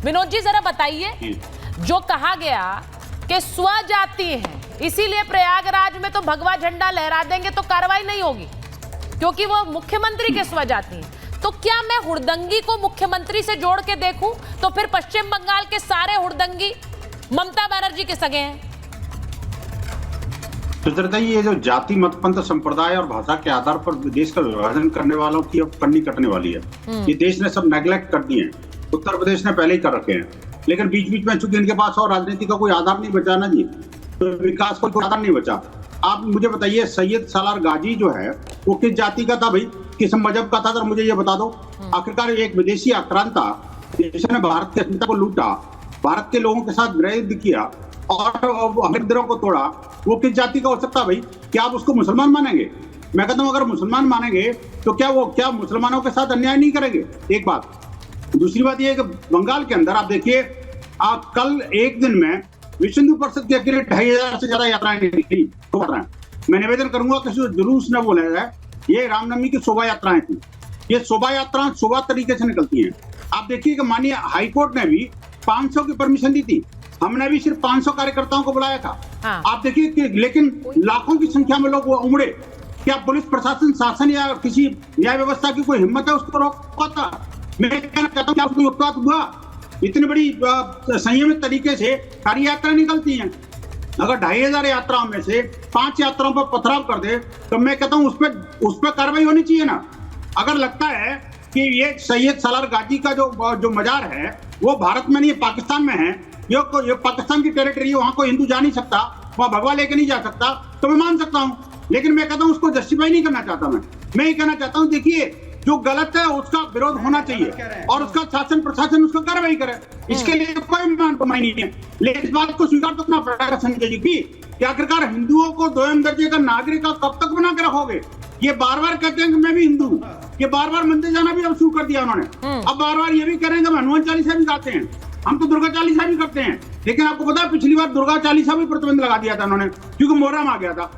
विनोद जी जरा बताइए, जो कहा गया कि स्वजाति है इसीलिए प्रयागराज में तो भगवा झंडा लहरा देंगे तो कार्रवाई नहीं होगी क्योंकि वो मुख्यमंत्री के स्वजाति हैं, तो क्या मैं हुड़दंगी को मुख्यमंत्री से जोड़ के देखूं तो फिर पश्चिम बंगाल के सारे हुड़दंगी ममता बनर्जी के सगे हैं? सुचरिता, ये जो जाति मत पंथ संप्रदाय और भाषा के आधार पर देश का विभाजन करने वालों की अब कन्नी कटने वाली है। ये देश ने सब नेग्लेक्ट कर दिए हैं। उत्तर प्रदेश ने पहले ही कर रखे हैं, लेकिन बीच बीच में चूंकि इनके पास और राजनीति का कोई आधार नहीं बचा ना जी, तो विकास का कोई आधार नहीं बचा। आप मुझे बताइए, सैयद सालार गाजी जो है वो किस जाति का था भाई, किस मजहब का था, मुझे ये बता दो। आखिरकार एक विदेशी आक्रांता जिसने भारत की अस्मिता को लूटा, भारत के लोगों के साथ गृहयुद्ध किया और मंदिरों को तोड़ा, वो किस जाति का हो सकता भाई? क्या आप उसको मुसलमान मानेंगे? मैं कहता हूं अगर मुसलमान मानेंगे तो क्या मुसलमानों के साथ अन्याय नहीं करेंगे? एक बात। दूसरी बात ये कि बंगाल के अंदर आप देखिए, आप कल एक दिन में विश्व हिंदू परिषद के अकेले 2500 से ज्यादा यात्राएं निकली। मैं निवेदन करूंगा कि जुलूस न बोला जाए, ये रामनवमी की शोभा यात्राएं थी। ये शोभा यात्राएं शोभा तरीके से निकलती हैं। आप देखिए कि माननीय हाईकोर्ट ने भी 500 की परमिशन दी थी, हमने भी सिर्फ 500 कार्यकर्ताओं को बुलाया था। हाँ। आप देखिए कि लेकिन लाखों की संख्या में लोग उमड़े। क्या पुलिस प्रशासन, शासन या किसी न्याय व्यवस्था की कोई हिम्मत है उसको रोकता? मैं कहना चाहता हूँ क्या उसको उत्पात हुआ? इतनी बड़ी संयमित तरीके से सारी यात्रा निकलती हैं। अगर 2500 यात्राओं में से 5 यात्राओं पर पथराव कर दे तो मैं कहता हूँ उस पर कार्रवाई होनी चाहिए ना। अगर लगता है कि ये सैयद सालार गाजी का जो मजार है वो भारत में नहीं पाकिस्तान में है, ये पाकिस्तान की टेरिटरी है, वहां कोई हिंदू जा नहीं सकता, वहां भगवा लेके नहीं जा सकता, तो मैं मान सकता हूं। लेकिन मैं कहता हूं उसको जस्टिफाई नहीं करना चाहता। मैं ये कहना चाहता हूं, देखिए जो गलत है उसका विरोध होना चाहिए और उसका शासन प्रशासन उसका कार्रवाई करे। इसके लिए कोई मान कमाई नहीं है। लेकिन इस बात को स्वीकार तो करना पड़ेगा संजय जी की आखिरकार हिंदुओं को दोयम दर्जे का नागरिक कब तक बना के रखोगे? ये बार बार कहते हैं कि मैं भी हिंदू हूँ, ये बार बार मंदिर जाना भी अब शुरू कर दिया उन्होंने। अब बार बार ये भी कह रहे हैं कि हनुमान चालीसा भी गाते हैं, हम तो दुर्गा चालीसा भी करते हैं। लेकिन आपको पता है पिछली बार दुर्गा चालीसा भी प्रतिबंध लगा दिया था उन्होंने क्योंकि मोहर्रम आ गया था।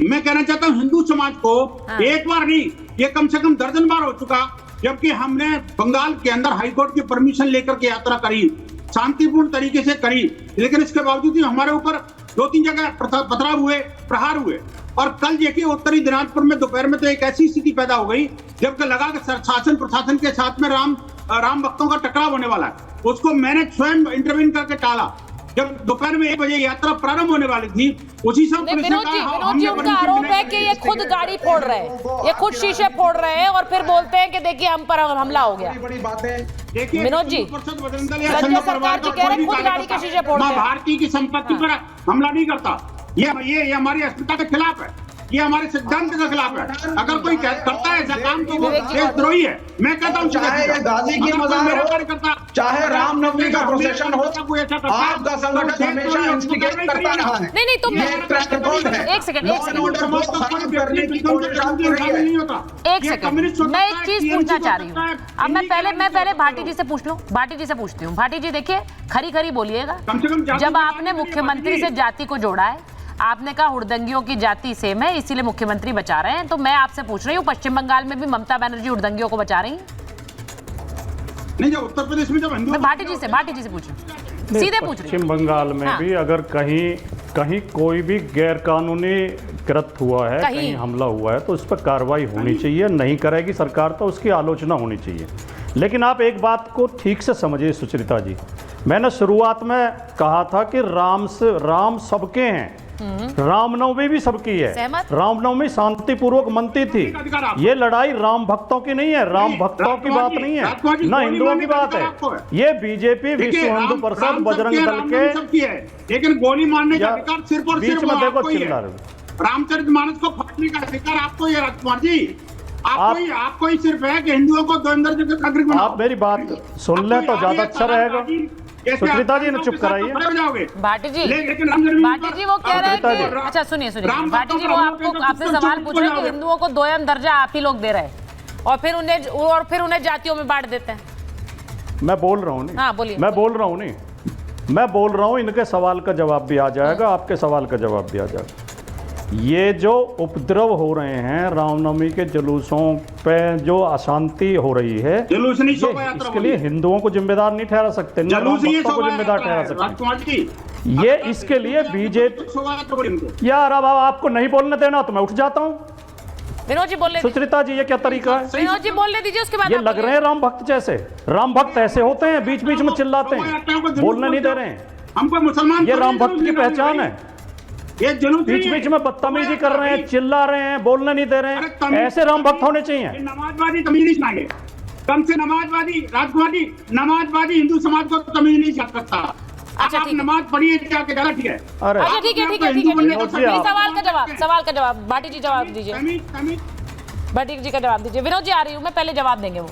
मैं कहना चाहता हूँ हिंदू समाज को एक बार नहीं, ये कम से कम दर्जन बार हो चुका जबकि हमने बंगाल के अंदर हाईकोर्ट की परमिशन लेकर के यात्रा करी, शांतिपूर्ण तरीके से करी, लेकिन इसके बावजूद भी हमारे ऊपर 2-3 जगह पथराव हुए, प्रहार हुए। और कल देखिए उत्तरी दिनाजपुर में दोपहर में तो एक ऐसी स्थिति पैदा हो गई जबकि लगा कि शासन प्रशासन के साथ में राम भक्तों का टकराव होने वाला है। उसको मैंने स्वयं इंटरवीन करके टाला। जब दोपहर में 1 बजे यात्रा प्रारंभ होने वाली थी, उसी समय विनोद जी उनका आरोप है कि ये खुद गाड़ी फोड़ रहे हैं, ये खुद शीशे फोड़ रहे हैं और फिर बोलते हैं कि देखिए हम पर हमला हो गया। बड़ी बात है। देखिए विनोद जी, राज्य सरकार जी कह रहे हैं खुद गाड़ी के शीशे फोड़ते हैं। भारतीय की संपत्ति पर हमला नहीं करता, ये हमारी अस्मिता के खिलाफ है, ये हमारे सिद्धांत के खिलाफ है। अगर कोई करता है ऐसा काम तो वो देशद्रोही है। मैं कहता हूँ चाहे गाजी की मजार हो, चाहे रामनवमी का प्रोसेशन हो, आपका संगठन हमेशा इंस्टिगेट करता रहा है। नहीं तो एक सेकंड मैं एक चीज पूछना चाह रही हूँ। अब मैं पहले भाटी जी से पूछ लूं। भाटी जी से पूछती हूँ। भाटी जी देखिए, खरी बोलिएगा। जब आपने मुख्यमंत्री से जाति को जोड़ा है, आपने कहा हुड़दंगियों की जाति सेम है इसीलिए मुख्यमंत्री बचा रहे हैं, तो मैं आपसे पूछ रही हूँ पश्चिम बंगाल में भी ममता बनर्जी हुड़दंगियों को बचा रही हैं? नहीं, जब उत्तर प्रदेश में जब मैं भाटी जी से पूछ रही हूँ, सीधे पूछ रही हूँ। पश्चिम बंगाल में भी अगर कहीं कोई भी गैर कानूनी कृत्य हुआ है, कहीं हमला हुआ है तो उस पर कार्रवाई होनी चाहिए। नहीं करेगी सरकार तो उसकी आलोचना होनी चाहिए। लेकिन आप एक बात को ठीक से समझिए सुचरिता जी, मैंने शुरुआत में कहा था कि राम सबके हैं, रामनवमी भी सबकी है। रामनवमी शांतिपूर्वक मनती थी। ये लड़ाई राम भक्तों की नहीं है, राम भक्तों की बात नहीं है, ना हिंदुओं की बात है। ये बीजेपी, विश्व हिंदू परिषद, बजरंग दल के, लेकिन गोली मारने का अधिकार सिर्फ और बीच में देखो चिल्ला रहे, रामचरितमानस को फाड़ने का अधिकार आपको है राजकुमार जी। आपको ही सिर्फ है कि हिंदुओं को दो अंदर जगह नागरिक बनाओ। आप मेरी बात सुन लें तो ज्यादा अच्छा रहेगा। सुचरिता जी ने चुप कराइए। भाटी जी वो कह रहे हैं कि अच्छा सुनिए भाटी जी वो आपसे सवाल पूछ रहे हैं कि हिंदुओं को दोयम दर्जा आप ही लोग दे रहे हैं और फिर उन्हें जातियों में बांट देते हैं। मैं बोल रहा हूँ नहीं। हाँ बोलिए। मैं बोल रहा हूँ इनके सवाल का जवाब भी आ जाएगा, आपके सवाल का जवाब भी आ जाएगा। ये जो उपद्रव हो रहे हैं रामनवमी के जुलूसों पे, जो अशांति हो रही है, जुलूस नहीं, ये शोभा यात्रा इसके लिए हिंदुओं को जिम्मेदार नहीं ठहरा सकते, न जुलूस ये भक्तों को शोभा जिम्मेदार यात्रा ठहरा है, सकते। राजकुमार जी ये इसके लिए बीजेपी, शोभा यात्रा बोलिए इनको। यार अब आपको नहीं बोलने देना तो मैं उठ जाता हूँ। विनोद जी बोलने दीजिए। सुचरिता जी, ये क्या तरीका है? विनोद जी बोलने दीजिए, उसके बाद ये आप लग रहे हैं राम भक्त जैसे। राम भक्त ऐसे होते हैं, बीच बीच में चिल्लाते हैं, बोलने नहीं दे रहे हैं। हमको मुसलमान ये राम भक्त की पहचान है। ये जुलूस बीच बीच में बदतमीजी कर रहे हैं, चिल्ला रहे हैं, बोलने नहीं दे रहे हैं। ऐसे राम भक्त होने चाहिए। नमाजवादी तमीज नहीं सिखाएंगे, कम से नमाजवादी, राजकुमार जी, नमाजवादी हिंदू समाज को तमीज नहीं सिखा सकता। अच्छा, आप ठीक है। नमाज पढ़िए जाके, गलत ठीक है। अरे अच्छा ठीक है, ठीक है, ठीक है, ठीक है। सवाल का जवाब भाटी जी जवाब दीजिए। भाटी जी का जवाब दीजिए। विनोद जी आ रही हूँ मैं, पहले जवाब देंगे वो।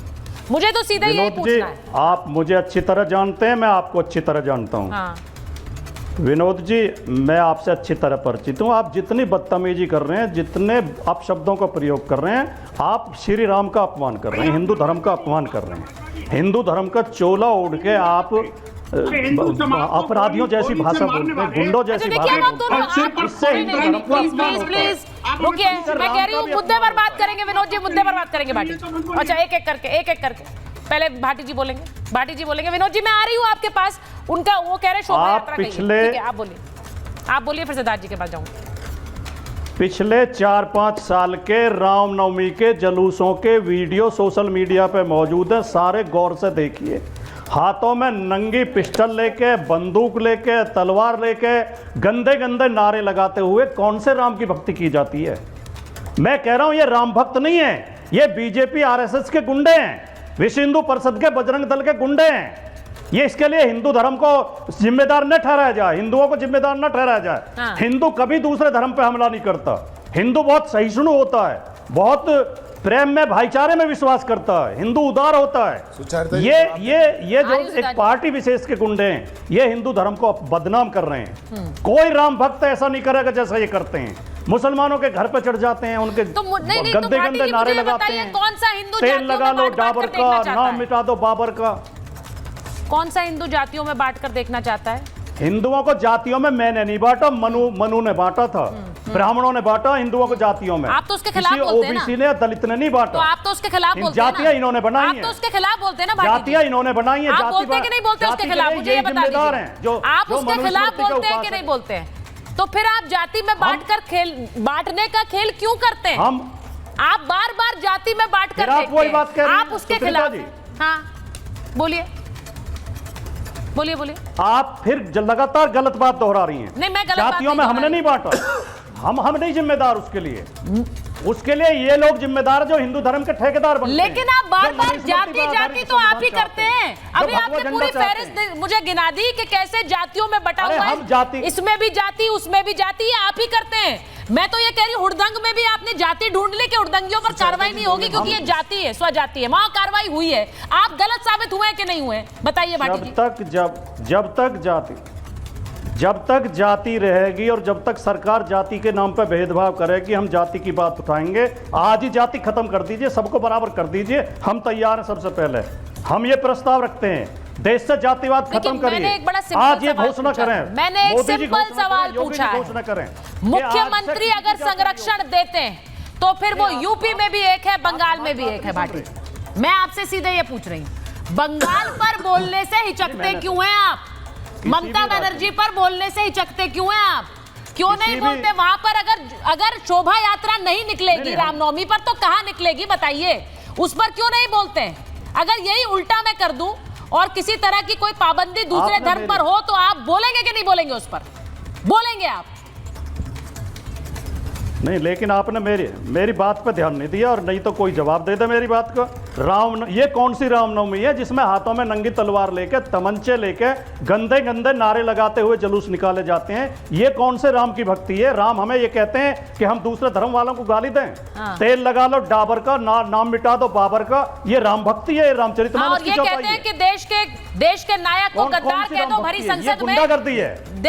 मुझे तो सीधा यही विनोद जी, पूछना है। आप मुझे अच्छी तरह जानते हैं, मैं आपको अच्छी तरह जानता हूँ। हाँ। विनोद जी, मैं आपसे अच्छी तरह परिचित हूँ। आप जितनी बदतमीजी कर रहे हैं, जितने आप शब्दों का प्रयोग कर रहे हैं, आप श्री राम का अपमान कर रहे हैं, हिंदू धर्म का अपमान कर रहे हैं। हिंदू धर्म का चोला ओढ़ के आप अपराधियों जैसी भाषा बोलते हैं, गुंडों जैसी देखिए, भाषा अब आप दोनों बोलते हैं। इससे हिंदू धर्म का प्लीज अपमान प्लीज होता है। प्लीज रुकिए, मैं कह रही हूँ मुद्दे पर बात करेंगे। विनोद जी मुद्दे पर बात करेंगे भाटी। अच्छा, एक एक करके पहले भाटी जी बोलेंगे, भाटी जी बोलेंगे। विनोद जी मैं आ रही हूँ आपके पास। उनका वो कह रहे शोभा यात्रा कहिए। ठीक है, आप बोलिए, फिर सिद्धार्थ जी के पास जाऊंगी। पिछले 4-5 साल के रामनवमी के जुलूसों के वीडियो सोशल मीडिया पे मौजूद है, सारे गौर से देखिए। हाथों में नंगी पिस्टल लेके, बंदूक लेके, तलवार लेके, गंदे गंदे नारे लगाते हुए कौन से राम की भक्ति की जाती है? मैं कह रहा हूं ये राम भक्त नहीं है, ये बीजेपी आरएसएस के गुंडे हैं, विश्व हिंदू परिषद के बजरंग दल के गुंडे हैं। ये इसके लिए हिंदू धर्म को जिम्मेदार न ठहराया जाए, हिंदुओं को जिम्मेदार न ठहराया जाए। हाँ। हिंदू कभी दूसरे धर्म पे हमला नहीं करता। हिंदू बहुत सहिष्णु होता है, बहुत प्रेम में, भाईचारे में विश्वास करता है, हिंदू उदार होता है। ये जो एक पार्टी विशेष के गुंडे हैं, ये हिंदू धर्म को बदनाम कर रहे हैं। कोई राम भक्त ऐसा नहीं करेगा जैसा ये करते हैं। मुसलमानों के घर पे चढ़ जाते हैं, उनके गंदे गंदे नारे लगाते हैं, कौन सा हिंदू तेल लगा लो डाबर का, नाम मिटा दो बाबर का। कौन सा हिंदू जातियों में बांट कर देखना चाहता है? हिंदुओं को जातियों में मैंने नहीं बांटा, मनु ने बांटा था। ब्राह्मणों ने बांटा हिंदुओं को जातियों में। आप तो उसके खिलाफ बोलते हैं ना। ओबीसी ने, दलित ने नहीं बांटा। तो आप तो उसके खिलाफ बोलते हैं ना। जातियां इन्होंने बनाई हैं। आप तो उसके खिलाफ बोलते हैं ना भाटी जी। जातियां इन्होंने बनाई हैं। आप बोलते हैं कि नहीं बोलते उसके खिलाफ? मुझे ये बता दीजिए, आप उसके खिलाफ बोलते हैं कि नहीं बोलते हैं? तो फिर आप जाति में बांटने का खेल क्यों करते हैं? आप बार बार जाति में बांट कर देखते हैं। आप उसके खिलाफ। हाँ बोलिए बोलिए बोलिए। आप फिर लगातार गलत बात दोहरा रही हैं। नहीं, मैं गलत जातियों में हमने नहीं बांटा। हम नहीं जिम्मेदार उसके लिए। उसके लिए ये लोग जिम्मेदार है जो हिंदू धर्म के ठेकेदार बनते हैं। लेकिन आप बार बार जाति तो आप ही करते हैं। अभी आपने पूरी फहरिस्त मुझे गिना दी कि कैसे जातियों में बटा हुआ है। इसमें भी जाति, उसमें भी जाति, ये आप ही करते हैं। मैं तो ये कह रही हूँ, हुड़दंग में भी आपने जाति ढूंढ ली कि हुड़दंगियों पर कार्रवाई नहीं होगी क्योंकि ये जाति है, स्वजाति है, वहां कार्रवाई हुई है। आप गलत साबित हुए कि नहीं हुए, बताइए भाटी जी। जब तक जाति रहेगी और जब तक सरकार जाति के नाम पर भेदभाव करेगी, हम जाति की बात उठाएंगे। आज ही जाति खत्म कर दीजिए, सबको बराबर कर दीजिए, हम तैयार हैं। सबसे पहले हम ये प्रस्ताव रखते हैं, देश से जातिवाद खत्म करिए। आज ये घोषणा करें, मैंने एक सिंपल सवाल पूछा है, घोषणा करें, मुख्यमंत्री अगर संरक्षण देते हैं तो फिर वो यूपी में भी एक है, बंगाल में भी एक है। भाटी, मैं आपसे सीधे ये पूछ रही हूँ, बंगाल पर बोलने से हिचकते क्यों हैं आप? ममता बनर्जी पर बोलने से हिचकते क्यों हैं आप? क्यों नहीं बोलते? वहां पर अगर शोभा यात्रा नहीं निकलेगी रामनवमी पर तो कहां निकलेगी बताइए? उस पर क्यों नहीं बोलते? अगर यही उल्टा मैं कर दूं और किसी तरह की कोई पाबंदी दूसरे धर्म पर हो तो आप बोलेंगे कि नहीं बोलेंगे? उस पर बोलेंगे आप? नहीं, लेकिन आपने मेरी बात पे ध्यान नहीं दिया, और नहीं तो कोई जवाब दे दे मेरी बात को। ये कौन सी रामनवमी है जिसमें हाथों में नंगी तलवार लेके, तमंचे लेके, गंदे गंदे नारे लगाते हुए जुलूस निकाले जाते हैं? ये कौन से राम की भक्ति है? राम हमें ये कहते हैं कि हम दूसरे धर्म वालों को गाली दें? तेल लगा लो डाबर का, नाम मिटा दो बाबर का, ये राम भक्ति है? रामचरितमानस की चौपाई है? और ये कहते हैं कि देश के नायक को गद्दार कह दो भरी संसद में। गुंडागर्दी है।